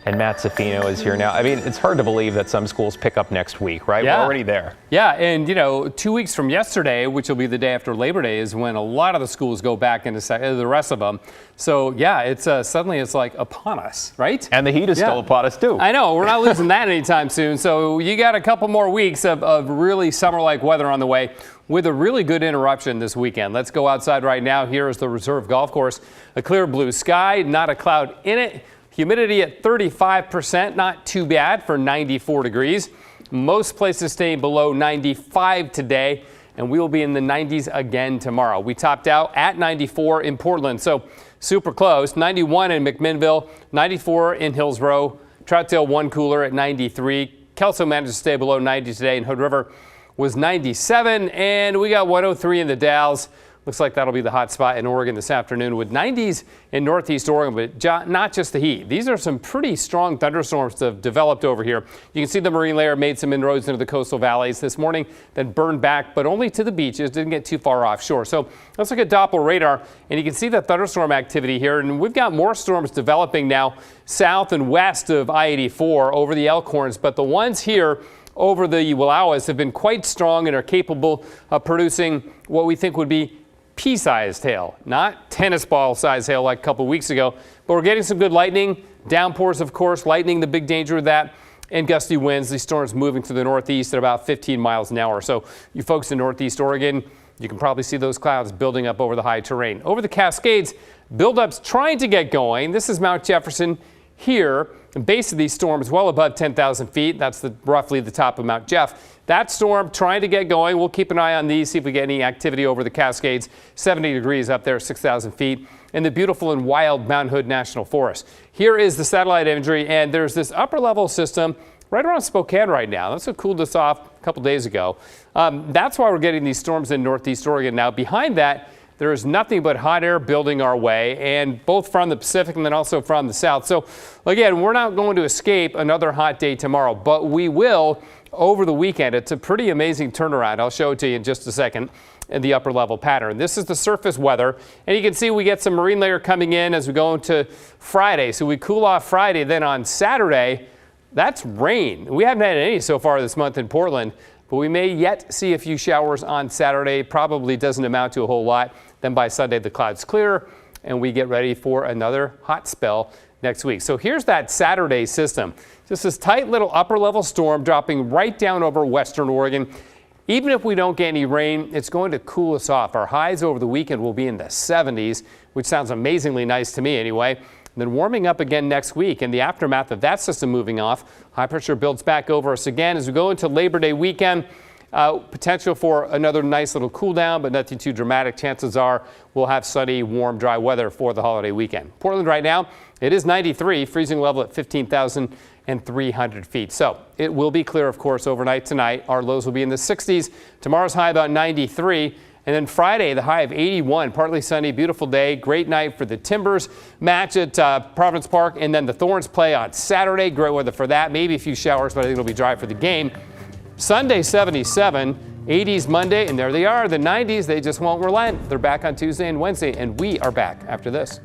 And Matt Zaffino is here now. I mean, it's hard to believe that some schools pick up next week, right? Yeah. We're already there. Yeah, and 2 weeks from yesterday, which will be the day after Labor Day, is when a lot of the schools go back into the rest of them. So yeah, it's suddenly it's like upon us, right? And the heat is still upon us too. I know, we're not losing that anytime soon. So you got a couple more weeks of really summer-like weather on the way, with a really good interruption this weekend. Let's go outside right now. Here is the Reserve Golf Course. A clear blue sky, not a cloud in it. Humidity at 35%, not too bad for 94 degrees. Most places staying below 95 today, and we will be in the 90s again tomorrow. We topped out at 94 in Portland, so super close. 91 in McMinnville, 94 in Hillsborough. Troutdale one cooler at 93. Kelso managed to stay below 90 today, and Hood River was 97, and we got 103 in the Dalles. Looks like that'll be the hot spot in Oregon this afternoon, with 90s in Northeast Oregon, but not just the heat. These are some pretty strong thunderstorms that have developed over here. You can see the marine layer made some inroads into the coastal valleys this morning, then burned back, but only to the beaches, didn't get too far offshore. So let's look at Doppler radar, and you can see the thunderstorm activity here, and we've got more storms developing now south and west of I-84 over the Elkhorns, but the ones here over the Wallowas have been quite strong and are capable of producing what we think would be pea-sized hail, not tennis ball-sized hail like a couple weeks ago, but we're getting some good lightning, downpours, of course, lightning, the big danger of that, and gusty winds. These storms moving to the northeast at about 15 miles an hour. So you folks in Northeast Oregon, you can probably see those clouds building up over the high terrain. Over the Cascades, buildups trying to get going. This is Mount Jefferson here. The base of these storms well above 10,000 feet. That's roughly the top of Mount Jeff. That storm trying to get going. We'll keep an eye on these, see if we get any activity over the Cascades. 70 degrees up there, 6,000 feet in the beautiful and wild Mount Hood National Forest. Here is the satellite imagery, and there's this upper level system right around Spokane right now. That's what cooled us off a couple days ago. That's why we're getting these storms in Northeast Oregon. Now behind that, there is nothing but hot air building our way, and both from the Pacific and then also from the south. So again, we're not going to escape another hot day tomorrow, but we will over the weekend. It's a pretty amazing turnaround. I'll show it to you in just a second in the upper level pattern. This is the surface weather, and you can see we get some marine layer coming in as we go into Friday. So we cool off Friday, then on Saturday, that's rain. We haven't had any so far this month in Portland, but we may yet see a few showers on Saturday. Probably doesn't amount to a whole lot. Then by Sunday, the clouds clear, and we get ready for another hot spell next week. So here's that Saturday system. Just this tight little upper level storm dropping right down over western Oregon. Even if we don't get any rain, it's going to cool us off. Our highs over the weekend will be in the 70s, which sounds amazingly nice to me anyway. And then warming up again next week. In the aftermath of that system moving off, high pressure builds back over us again as we go into Labor Day weekend. Potential for another nice little cool down, but nothing too dramatic. Chances are we'll have sunny, warm, dry weather for the holiday weekend. Portland right now, it is 93, freezing level at 15,300 feet. So it will be clear, of course, overnight tonight. Our lows will be in the 60s. Tomorrow's high about 93. And then Friday, the high of 81, partly sunny, beautiful day, great night for the Timbers match at Providence Park. And then the Thorns play on Saturday. Great weather for that. Maybe a few showers, but I think it'll be dry for the game. Sunday, 77, 80s Monday, and there they are, the 90s. They just won't relent. They're back on Tuesday and Wednesday, and we are back after this.